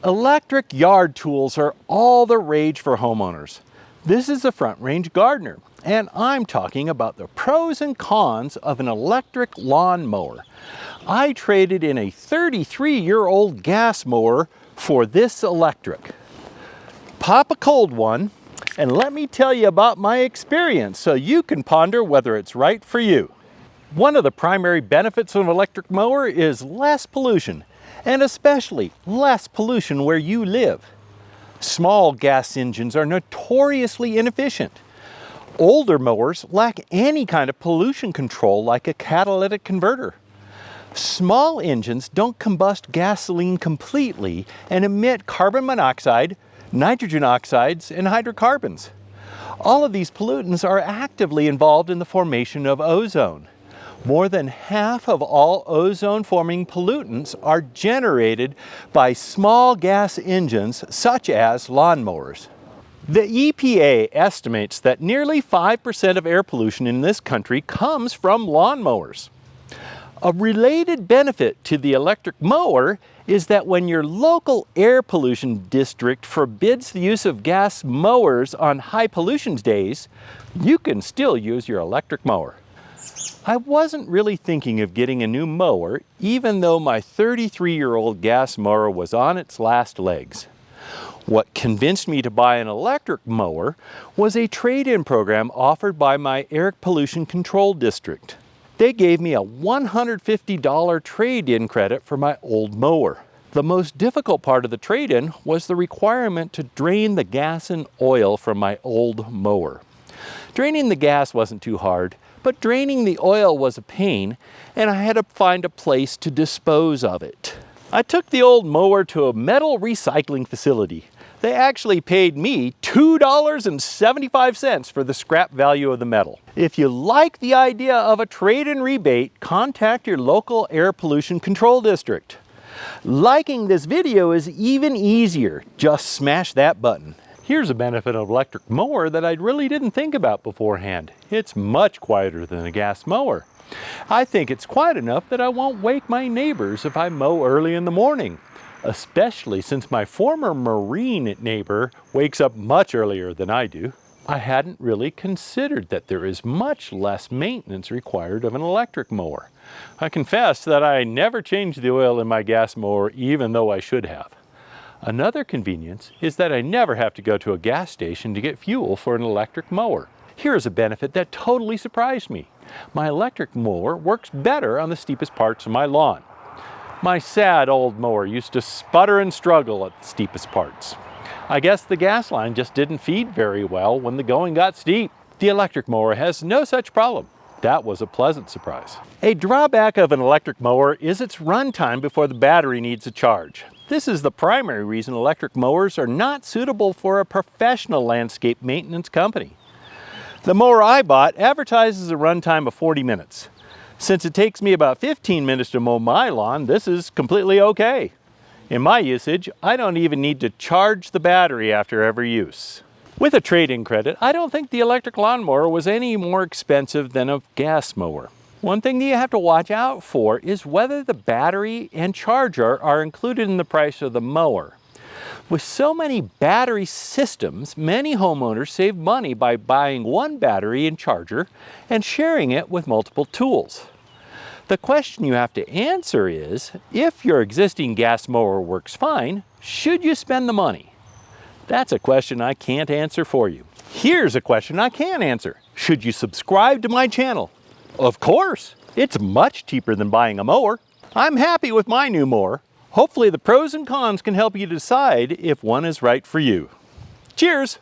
Electric yard tools are all the rage for homeowners. This is a front range gardener, and I'm talking about the pros and cons of an electric lawn mower. I traded in a 33-year-old gas mower for this electric. Pop a cold one, and let me tell you about my experience so you can ponder whether it's right for you. One of the primary benefits of an electric mower is less pollution, and especially less pollution where you live. Small gas engines are notoriously inefficient. Older mowers lack any kind of pollution control like a catalytic converter. Small engines don't combust gasoline completely and emit carbon monoxide, nitrogen oxides, and hydrocarbons. All of these pollutants are actively involved in the formation of ozone. More than half of all ozone-forming pollutants are generated by small gas engines such as lawnmowers. The EPA estimates that nearly 5% of air pollution in this country comes from lawnmowers. A related benefit to the electric mower is that when your local air pollution district forbids the use of gas mowers on high pollution days, you can still use your electric mower. I wasn't really thinking of getting a new mower, even though my 33-year-old gas mower was on its last legs. What convinced me to buy an electric mower was a trade-in program offered by my air pollution control district. They gave me a $150 trade-in credit for my old mower. The most difficult part of the trade-in was the requirement to drain the gas and oil from my old mower. Draining the gas wasn't too hard, but draining the oil was a pain, and I had to find a place to dispose of it. I took the old mower to a metal recycling facility. They actually paid me $2.75 for the scrap value of the metal. If you like the idea of a trade-in rebate, contact your local air pollution control district. Liking this video is even easier. Just smash that button. Here's a benefit of an electric mower that I really didn't think about beforehand. It's much quieter than a gas mower. I think it's quiet enough that I won't wake my neighbors if I mow early in the morning, especially since my former marine neighbor wakes up much earlier than I do. I hadn't really considered that there is much less maintenance required of an electric mower. I confess that I never changed the oil in my gas mower, even though I should have. Another convenience is that I never have to go to a gas station to get fuel for an electric mower. Here's a benefit that totally surprised me. My electric mower works better on the steepest parts of my lawn. My sad old mower used to sputter and struggle at the steepest parts. I guess the gas line just didn't feed very well when the going got steep. The electric mower has no such problem. That was a pleasant surprise. A drawback of an electric mower is its runtime before the battery needs a charge. This is the primary reason electric mowers are not suitable for a professional landscape maintenance company. The mower I bought advertises a runtime of 40 minutes. Since it takes me about 15 minutes to mow my lawn, this is completely okay. In my usage, I don't even need to charge the battery after every use. With a trade-in credit, I don't think the electric lawnmower was any more expensive than a gas mower. One thing that you have to watch out for is whether the battery and charger are included in the price of the mower. With so many battery systems, many homeowners save money by buying one battery and charger and sharing it with multiple tools. The question you have to answer is, if your existing gas mower works fine, should you spend the money? That's a question I can't answer for you. Here's a question I can answer. Should you subscribe to my channel? Of course! It's much cheaper than buying a mower. I'm happy with my new mower. Hopefully the pros and cons can help you decide if one is right for you. Cheers!